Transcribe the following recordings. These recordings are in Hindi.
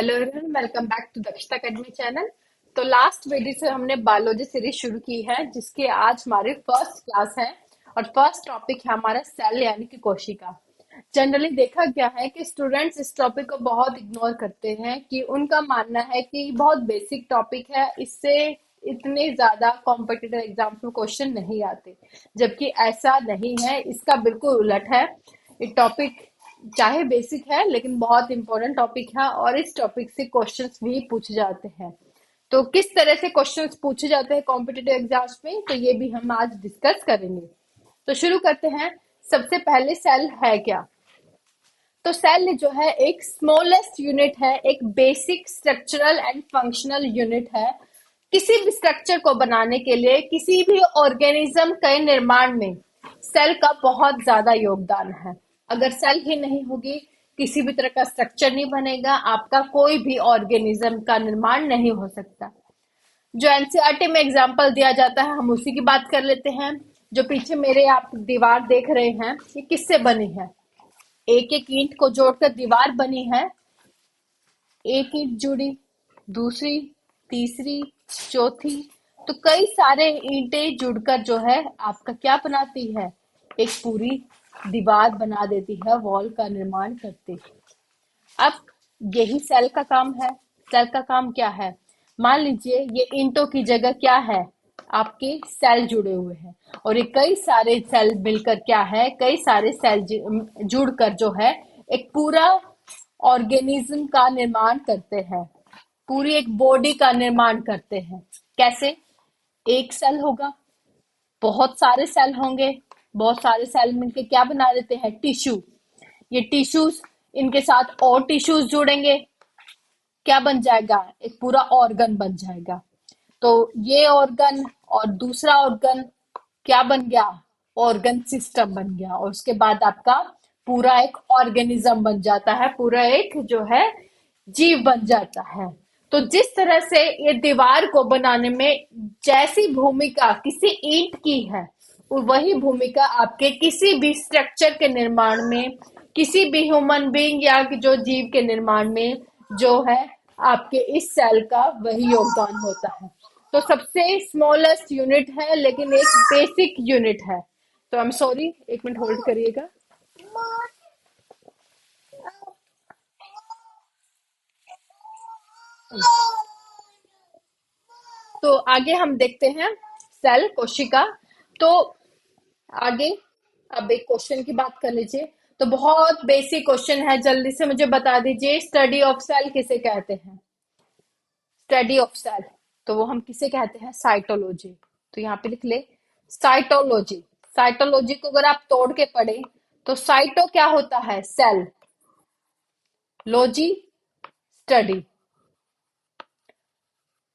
Hello everyone, welcome back to Dakshata academy channel. तो लास्ट वीडियो से हमने बायोलॉजी सीरीज शुरू की है, जिसके आज हमारी फर्स्ट क्लास है। और फर्स्ट टॉपिक है हमारा सेल यानी कि कोशिका। जनरली देखा गया है कि स्टूडेंट्स इस टॉपिक को बहुत इग्नोर करते हैं, कि उनका मानना है कि ये बहुत बेसिक टॉपिक है, इससे इतने ज्यादा कॉम्पिटिटिव एग्जाम्स में क्वेश्चन नहीं आते। जबकि ऐसा नहीं है, इसका बिल्कुल उलट है। ये टॉपिक चाहे बेसिक है लेकिन बहुत इंपॉर्टेंट टॉपिक है, और इस टॉपिक से क्वेश्चंस भी पूछे जाते हैं। तो किस तरह से क्वेश्चंस पूछे जाते हैं कॉम्पिटिटिव एग्जाम्स में, तो ये भी हम आज डिस्कस करेंगे। तो शुरू करते हैं। सबसे पहले सेल है क्या? तो सेल जो है एक स्मॉलेस्ट यूनिट है, एक basic structural and functional unit है। किसी भी स्ट्रक्चर को बनाने के लिए, किसी भी ऑर्गेनिज्म के निर्माण में सेल का बहुत ज्यादा योगदान है। अगर सेल ही नहीं होगी, किसी भी तरह का स्ट्रक्चर नहीं बनेगा, आपका कोई भी ऑर्गेनिज्म का निर्माण नहीं हो सकता। जो एनसीईआरटी में एग्जाम्पल दिया जाता है, हम उसी की बात कर लेते हैं। जो पीछे मेरे आप दीवार देख रहे हैं, ये किससे बनी है? एक एक ईंट को जोड़कर दीवार बनी है। एक ईंट जुड़ी, दूसरी, तीसरी, चौथी, तो कई सारे ईंटें जुड़कर जो है आपका क्या बनाती है? एक पूरी दीवार बना देती है, वॉल का निर्माण करती है। अब यही सेल का काम है। सेल का काम क्या है? मान लीजिए ये ईंटों की जगह क्या है? आपके सेल जुड़े हुए हैं, और ये कई सारे सेल मिलकर क्या है, कई सारे सेल जुड़कर जो है एक पूरा ऑर्गेनिज्म का निर्माण करते हैं, पूरी एक बॉडी का निर्माण करते हैं। कैसे? एक सेल होगा, बहुत सारे सेल होंगे, बहुत सारे सेल मिलके क्या बना देते हैं? टिश्यू। ये टिश्यूज, इनके साथ और टिश्यूज जुड़ेंगे, क्या बन जाएगा? एक पूरा ऑर्गन बन जाएगा। तो ये ऑर्गन और दूसरा ऑर्गन क्या बन गया? ऑर्गन सिस्टम बन गया। और उसके बाद आपका पूरा एक ऑर्गेनिज्म बन जाता है, पूरा एक जो है जीव बन जाता है। तो जिस तरह से ये दीवार को बनाने में जैसी भूमिका किसी ईंट की है, वही भूमिका आपके किसी भी स्ट्रक्चर के निर्माण में, किसी भी ह्यूमन बीइंग या जो जीव के निर्माण में जो है आपके इस सेल का वही योगदान होता है। तो सबसे स्मॉलेस्ट यूनिट है, लेकिन एक बेसिक यूनिट है। तो आई एम सॉरी, एक मिनट होल्ड करिएगा। तो आगे हम देखते हैं सेल, कोशिका। तो आगे अब एक क्वेश्चन की बात कर लीजिए। तो बहुत बेसिक क्वेश्चन है, जल्दी से मुझे बता दीजिए, स्टडी ऑफ सेल किसे कहते हैं? स्टडी ऑफ सेल, तो वो हम किसे कहते हैं? साइटोलॉजी। तो यहाँ पे लिख ले, साइटोलॉजी। साइटोलॉजी को अगर आप तोड़ के पढ़े तो साइटो क्या होता है? Cell, logy study.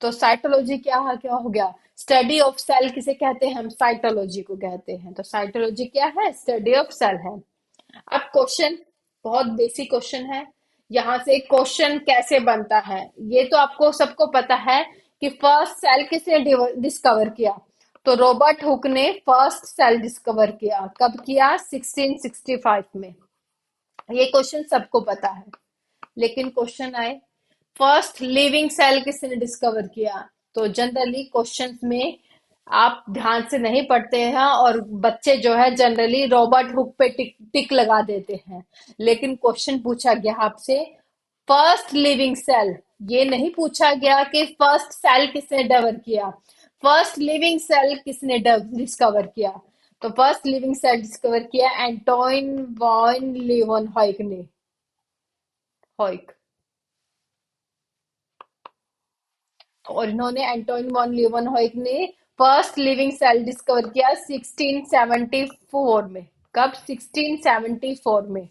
तो साइटोलॉजी क्या हो गया? स्टडी ऑफ सेल किसे कहते हैं? हम साइटोलॉजी को कहते हैं। तो साइटोलॉजी क्या है? स्टडी ऑफ सेल है। अब क्वेश्चन बहुत बेसिक क्वेश्चन है। यहाँ से क्वेश्चन कैसे बनता है ये तो आपको सबको पता है, कि फर्स्ट सेल किसने डिस्कवर किया? तो रॉबर्ट हुक ने फर्स्ट सेल डिस्कवर किया। कब किया? 1665 में। ये क्वेश्चन सबको पता है। लेकिन क्वेश्चन आए, फर्स्ट लिविंग सेल किसने डिस्कवर किया? तो जनरली क्वेश्चंस में आप ध्यान से नहीं पढ़ते हैं, और बच्चे जो है जनरली रॉबर्ट हुक पे टिक टिक लगा देते हैं। लेकिन क्वेश्चन पूछा गया आपसे फर्स्ट लिविंग सेल, ये नहीं पूछा गया कि फर्स्ट सेल किसने डेवलप किया। फर्स्ट लिविंग सेल किसने डिस्कवर किया? तो फर्स्ट लिविंग सेल डिस्कवर किया एंटोइन वॉन लीवनहॉइक ने। हॉइक। और इन्होंने, एंटोइन वॉन लीवनहॉइक ने फर्स्ट लिविंग सेल डिस्कवर किया 1674 में। कब? 1674 में।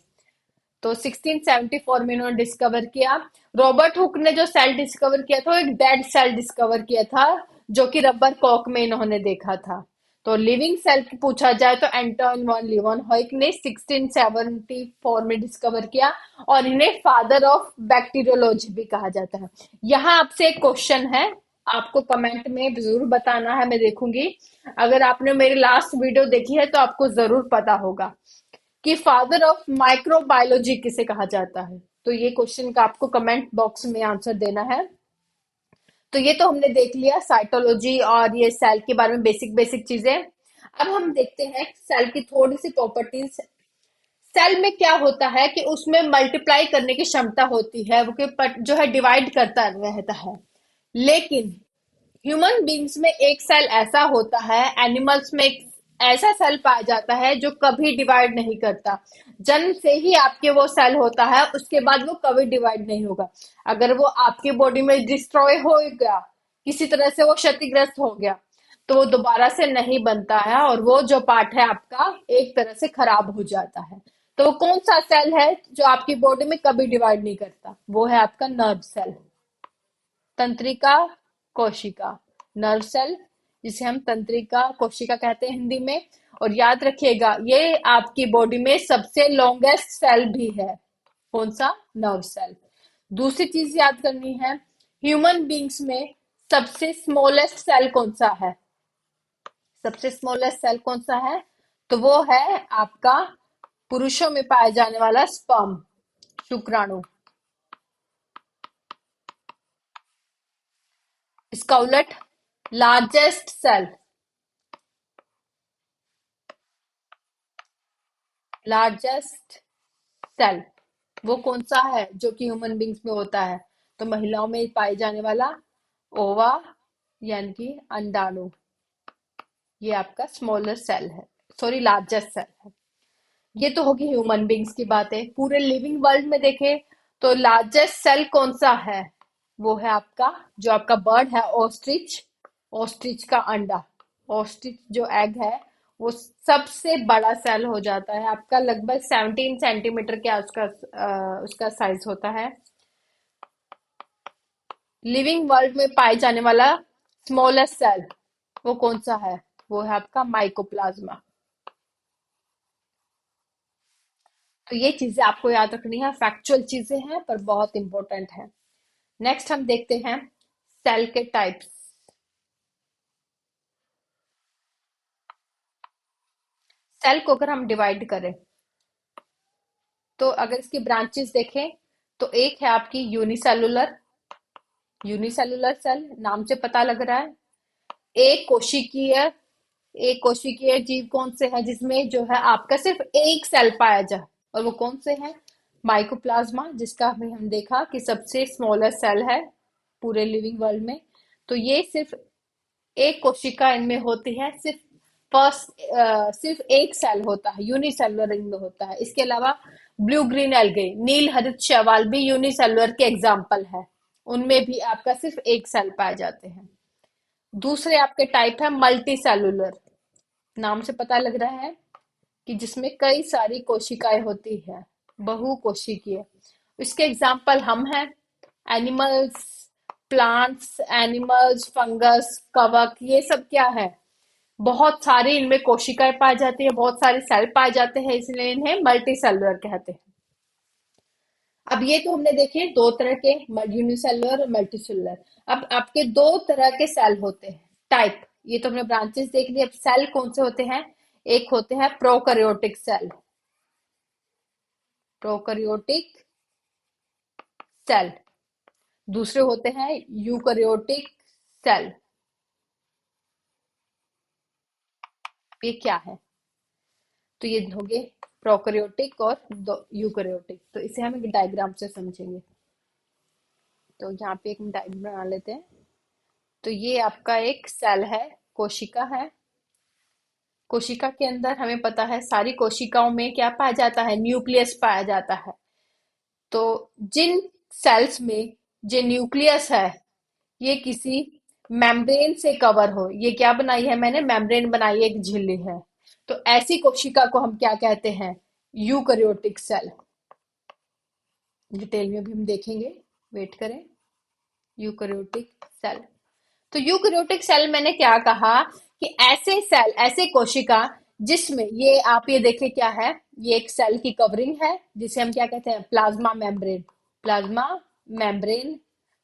तो 1674 में इन्होंने डिस्कवर किया। रॉबर्ट हुक ने जो सेल डिस्कवर किया था, वो एक डेड सेल डिस्कवर किया था, जो कि रबर कॉक में इन्होंने देखा था। तो लिविंग सेल की पूछा जाए तो एंटोइन वॉन लीवनहॉइक ने 1674 में डिस्कवर किया, और इन्हें फादर ऑफ बैक्टीरियोलॉजी भी कहा जाता है। यहाँ आपसे एक क्वेश्चन है, आपको कमेंट में जरूर बताना है, मैं देखूंगी। अगर आपने मेरी लास्ट वीडियो देखी है तो आपको जरूर पता होगा कि फादर ऑफ माइक्रोबायोलॉजी किसे कहा जाता है। तो ये क्वेश्चन का आपको कमेंट बॉक्स में आंसर देना है। तो ये तो हमने देख लिया साइटोलॉजी और ये सेल के बारे में बेसिक बेसिक चीजें। अब हम देखते हैं सेल की थोड़ी सी प्रॉपर्टीज। सेल में क्या होता है कि उसमें मल्टीप्लाई करने की क्षमता होती है, वो कि जो है डिवाइड करता रहता है। लेकिन ह्यूमन बींग्स में एक सेल ऐसा होता है, एनिमल्स में एक ऐसा सेल पाया जाता है जो कभी डिवाइड नहीं करता। जन्म से ही आपके वो सेल होता है, उसके बाद वो कभी डिवाइड नहीं होगा। अगर वो आपके बॉडी में डिस्ट्रॉय हो गया, किसी तरह से वो क्षतिग्रस्त हो गया, तो वो दोबारा से नहीं बनता है और वो जो पार्ट है आपका एक तरह से खराब हो जाता है। तो वो कौन सा सेल है जो आपकी बॉडी में कभी डिवाइड नहीं करता? वो है आपका नर्व सेल, तंत्रिका कोशिका, नर्व सेल, जिसे हम तंत्रिका कोशिका कहते हैं हिंदी में। और याद रखिएगा ये आपकी बॉडी में सबसे लॉन्गेस्ट सेल भी है। कौन सा? Nerve cell. दूसरी चीज याद करनी है, ह्यूमन बींग्स में सबसे स्मॉलेस्ट सेल कौन सा है? सबसे स्मॉलेस्ट सेल कौन सा है? तो वो है आपका पुरुषों में पाया जाने वाला स्पर्म, शुक्राणु। इसका उलट लार्जेस्ट सेल, लार्जेस्ट सेल वो कौन सा है जो कि ह्यूमन बींग्स में होता है? तो महिलाओं में पाए जाने वाला ओवा, यानी कि अंडाणु, ये आपका स्मॉलेस्ट सेल है, सॉरी लार्जेस्ट सेल है। ये तो होगी ह्यूमन बींग्स की बातें। पूरे लिविंग वर्ल्ड में देखें तो लार्जेस्ट सेल कौन सा है? वो है आपका जो आपका बर्ड है ऑस्ट्रिच, ऑस्ट्रिच का अंडा, ऑस्ट्रिच जो एग है वो सबसे बड़ा सेल हो जाता है आपका, लगभग 17 सेंटीमीटर के उसका साइज होता है। लिविंग वर्ल्ड में पाए जाने वाला स्मॉलेस्ट सेल वो कौन सा है? वो है आपका माइकोप्लाज्मा। तो ये चीजें आपको याद रखनी है, फैक्चुअल चीजें हैं पर बहुत इंपॉर्टेंट है। नेक्स्ट हम देखते हैं सेल के टाइप्स। सेल को अगर हम डिवाइड करें तो अगर इसकी ब्रांचेस देखें तो एक है आपकी यूनिसेलुलर, यूनिसेलुलर सेल नाम से पता लग रहा है। एक कोशिकीय, एक कोशिकीय जीव कौन से है जिसमें जो है आपका सिर्फ एक सेल पाया जाए, और वो कौन से है? माइकोप्लाज्मा, जिसका अभी हम देखा कि सबसे स्मॉलेस्ट सेल है पूरे लिविंग वर्ल्ड में। तो ये सिर्फ एक कोशिका इनमें होती है, सिर्फ सिर्फ एक सेल होता है, यूनिसेलुलर इनमें होता है। इसके अलावा ब्लू ग्रीन एल्गे, नील हरित शैवाल भी यूनिसेलुलर के एग्जाम्पल है, उनमें भी आपका सिर्फ एक सेल पाए जाते हैं। दूसरे आपके टाइप है मल्टी सेलुलर, नाम से पता लग रहा है कि जिसमें कई सारी कोशिकाएं होती है, बहुकोशिकीय। इसके एग्जाम्पल हम हैं एनिमल्स, प्लांट्स, एनिमल्स, फंगस, कवक, ये सब क्या है? बहुत सारी इनमें कोशिकाएं पाई जाती है, बहुत सारे सेल पाए जाते हैं, इसलिए इन्हें मल्टी सेलुलर कहते हैं। अब ये तो हमने देखे दो तरह के, यूनिसेलुलर और मल्टीसेलुलर। अब आपके दो तरह के सेल होते हैं, टाइप। ये तो हमने ब्रांचेस देख ली। अब सेल कौन से होते हैं? एक होते हैं प्रोकैरियोटिक सेल, प्रोकैरियोटिक सेल। दूसरे होते हैं यूकैरियोटिक सेल। ये क्या है? तो ये हो गए प्रोकैरियोटिक और यूकैरियोटिक। तो इसे हम एक डायग्राम से समझेंगे। तो यहाँ पे एक हम डायग्राम बना लेते हैं। तो ये आपका एक सेल है, कोशिका है। कोशिका के अंदर हमें पता है सारी कोशिकाओं में क्या पाया जाता है? न्यूक्लियस पाया जाता है। तो जिन सेल्स में जो न्यूक्लियस है ये किसी मेम्ब्रेन से कवर हो, ये क्या बनाई है मैंने? मेम्ब्रेन बनाई है, एक झिल्ली है। तो ऐसी कोशिका को हम क्या कहते हैं? Eukaryotic cell. डिटेल में भी हम देखेंगे, वेट करें। Eukaryotic cell. तो यूकैरियोटिक सेल मैंने क्या कहा कि ऐसे सेल, ऐसे कोशिका जिसमें ये आप ये देखें क्या है, ये एक सेल की कवरिंग है जिसे हम क्या कहते हैं? प्लाज्मा मेम्ब्रेन, प्लाज्मा मेम्ब्रेन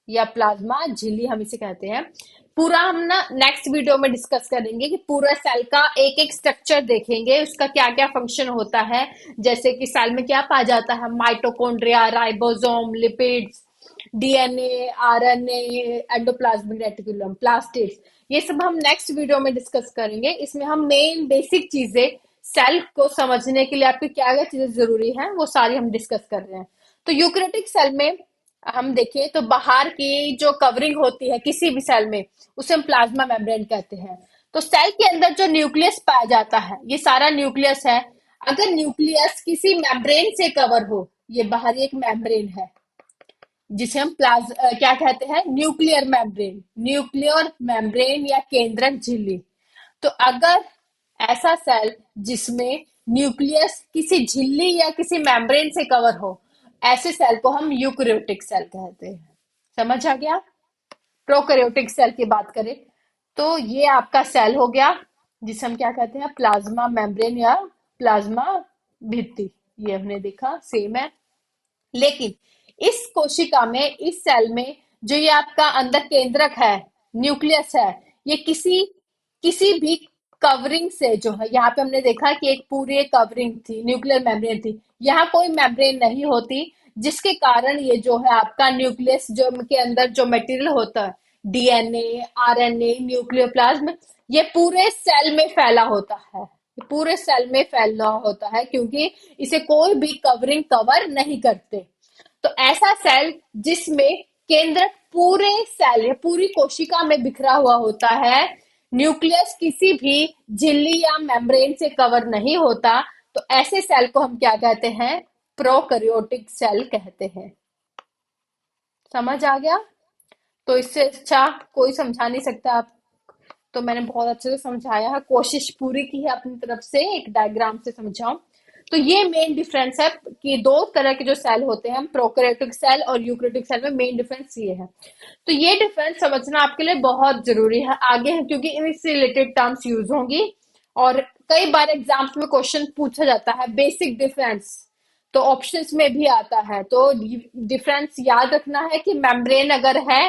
या प्लाज्मा झिल्ली हम इसे कहते हैं। पूरा हम ना नेक्स्ट वीडियो में डिस्कस करेंगे कि पूरा सेल का एक एक स्ट्रक्चर देखेंगे, उसका क्या क्या फंक्शन होता है। जैसे कि सेल में क्या पाया जाता है, mitochondria, ribosome, lipids, DNA, RNA, endoplasmic reticulum, plastids, ये सब हम नेक्स्ट वीडियो में डिस्कस करेंगे। इसमें हम मेन बेसिक चीजें, सेल को समझने के लिए आपकी क्या क्या चीजें जरूरी हैं, वो सारी हम डिस्कस कर रहे हैं। तो यूकेरियोटिक सेल में हम देखें तो बाहर की जो कवरिंग होती है किसी भी सेल में, उसे हम प्लाज्मा मेम्ब्रेन कहते हैं। तो सेल के अंदर जो न्यूक्लियस पाया जाता है, ये सारा न्यूक्लियस है। अगर न्यूक्लियस किसी मेम्ब्रेन से कवर हो, ये बाहरी एक मेम्ब्रेन है जिसे हम क्या कहते हैं, न्यूक्लियर मेम्ब्रेन, न्यूक्लियर मेम्ब्रेन या केंद्रक झिल्ली। तो अगर ऐसा सेल जिसमें न्यूक्लियस किसी झिल्ली या किसी मेम्ब्रेन से कवर हो, ऐसे सेल को हम यूकेरियोटिक सेल कहते हैं। समझ आ गया। प्रोकैरियोटिक सेल की बात करें तो ये आपका सेल हो गया जिसे हम क्या कहते हैं, प्लाज्मा मेम्ब्रेन या प्लाज्मा भित्ति। ये हमने देखा सेम है। लेकिन इस कोशिका में, इस सेल में, जो ये आपका अंदर केंद्रक है, न्यूक्लियस है, ये किसी किसी भी कवरिंग से, जो है यहाँ पे हमने देखा कि एक पूरी कवरिंग थी, न्यूक्लियर मेम्ब्रेन थी, यहाँ कोई मेम्ब्रेन नहीं होती, जिसके कारण ये जो है आपका न्यूक्लियस, जो के अंदर जो मटेरियल होता है, डीएनए, आरएनए, न्यूक्लियोप्लाज्म, ये पूरे सेल में फैला होता है। ये पूरे सेल में फैला होता है क्योंकि इसे कोई भी कवरिंग कवर नहीं करते। तो ऐसा सेल जिसमें केंद्रक पूरे सेल या पूरी कोशिका में बिखरा हुआ होता है, न्यूक्लियस किसी भी झिल्ली या मेम्ब्रेन से कवर नहीं होता, तो ऐसे सेल को हम क्या कहते हैं, प्रोकैरियोटिक सेल कहते हैं। समझ आ गया। तो इससे अच्छा कोई समझा नहीं सकता आप। तो मैंने बहुत अच्छे से समझाया है, कोशिश पूरी की है अपनी तरफ से एक डायग्राम से समझाऊं। तो ये मेन डिफरेंस है कि दो तरह के जो सेल होते हैं, प्रोकैरियोटिक सेल और यूकेरियोटिक सेल में मेन डिफरेंस ये है। तो ये डिफरेंस समझना आपके लिए बहुत जरूरी है आगे है, क्योंकि इससे रिलेटेड टर्म्स यूज होंगी और कई बार एग्जाम्स में क्वेश्चन पूछा जाता है बेसिक डिफरेंस, तो ऑप्शंस में भी आता है। तो डिफरेंस याद रखना है कि मेम्ब्रेन अगर है,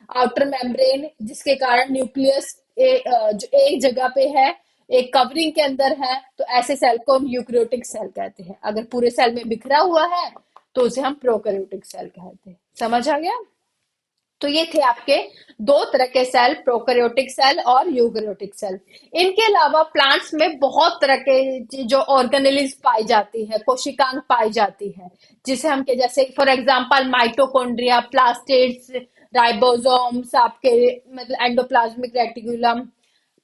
आउटर मेम्ब्रेन, जिसके कारण न्यूक्लियस जो एक जगह पे है, एक कवरिंग के अंदर है, तो ऐसे सेल को हम यूकेरियोटिक सेल कहते हैं। अगर पूरे सेल में बिखरा हुआ है तो उसे हम प्रोकैरियोटिक सेल कहते हैं। समझ आ गया। तो ये थे आपके दो तरह के सेल, प्रोकैरियोटिक सेल और यूकेरियोटिक सेल। इनके अलावा प्लांट्स में बहुत तरह के जो ऑर्गेनेलिज पाई जाती है, कोशिकांग पाई जाती है, जिसे हम के जैसे for example mitochondria, plastids, ribosomes, आपके मतलब एंडोप्लाज्मिक रेटिकुलम।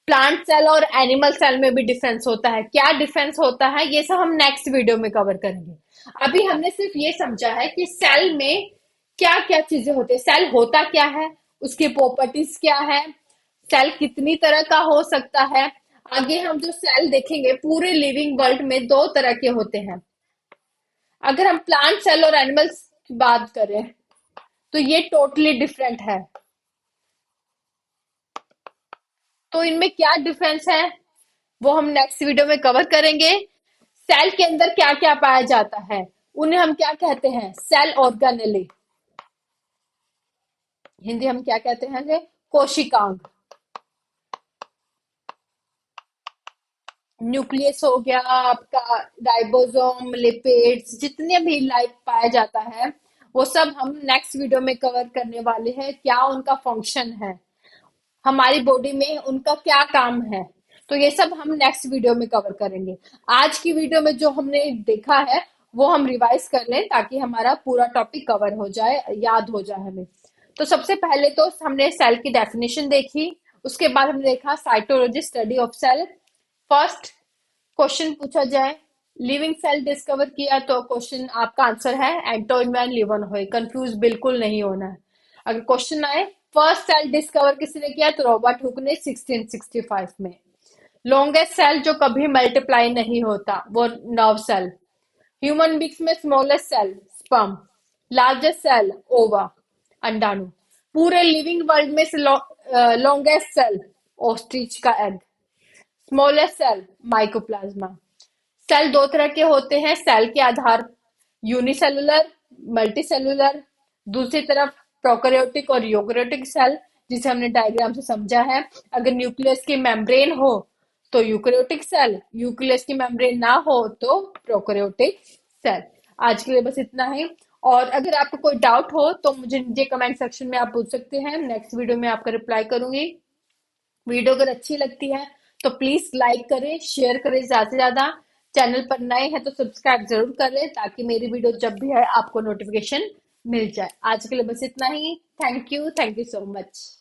प्लांट सेल और एनिमल सेल में भी डिफरेंस होता है। क्या डिफरेंस होता है ये सब हम नेक्स्ट वीडियो में कवर करेंगे। अभी हमने सिर्फ ये समझा है कि सेल में क्या क्या चीजें होती है, सेल होता क्या है, उसकी प्रॉपर्टीज क्या है, सेल कितनी तरह का हो सकता है। आगे हम जो सेल देखेंगे, पूरे लिविंग वर्ल्ड में दो तरह के होते हैं। अगर हम प्लांट सेल और एनिमल्स की बात करें तो ये टोटली डिफरेंट है। तो इनमें क्या डिफरेंस है वो हम नेक्स्ट वीडियो में कवर करेंगे। सेल के अंदर क्या क्या पाया जाता है, उन्हें हम क्या कहते हैं, सेल ऑर्गेनेली। हिंदी हम क्या कहते हैं, ये कोशिकांग। न्यूक्लियस हो गया आपका, राइबोसोम, लिपिड्स, जितने भी लाइफ पाया जाता है, वो सब हम नेक्स्ट वीडियो में कवर करने वाले हैं। क्या उनका फंक्शन है, हमारी बॉडी में उनका क्या काम है, तो ये सब हम नेक्स्ट वीडियो में कवर करेंगे। आज की वीडियो में जो हमने देखा है वो हम रिवाइज कर लें ताकि हमारा पूरा टॉपिक कवर हो जाए, याद हो जाए हमें। तो सबसे पहले तो हमने सेल की डेफिनेशन देखी, उसके बाद हमने देखा cytology, study of cell. First question पूछा जाए, लिविंग सेल डिस्कवर किया, तो क्वेश्चन आपका आंसर है एंटोइन वैन लीवनहॉय। कंफ्यूज बिल्कुल नहीं होना है। अगर क्वेश्चन आए फर्स्ट सेल डिस्कवर किसने किया, तो रॉबर्ट हुक ने 1665 में। लॉन्गेस्ट सेल जो कभी मल्टीप्लाई नहीं होता, वो नर्व सेल। ह्यूमन बींग्स में smallest cell sperm, largest cell ova, अंडाणु। पूरे लिविंग वर्ल्ड में लॉन्गेस्ट सेल ऑस्ट्रिच का egg, smallest cell mycoplasma. Cell दो तरह के होते हैं सेल के आधार, यूनिसेलुलर, मल्टीसेलुलर। दूसरी तरफ प्रोकैरियोटिक और यूकेरियोटिक सेल, जिसे हमने डायग्राम से समझा है। अगर न्यूक्लियस की मेम्ब्रेन हो तो यूकेरियोटिक सेल, यूक्लियस की मेम्ब्रेन ना हो तो प्रोकैरियोटिक सेल। आज के लिए बस इतना ही। और अगर आपको कोई डाउट हो तो मुझे नीचे कमेंट सेक्शन में आप पूछ सकते हैं, नेक्स्ट वीडियो में आपका रिप्लाई करूंगी। वीडियो अगर अच्छी लगती है तो प्लीज लाइक करें, शेयर करें ज्यादा से ज्यादा। चैनल पर नए हैं तो सब्सक्राइब जरूर करें ताकि मेरी वीडियो जब भी है आपको नोटिफिकेशन मिल जाए। आज के लिए बस इतना ही। Thank you so much.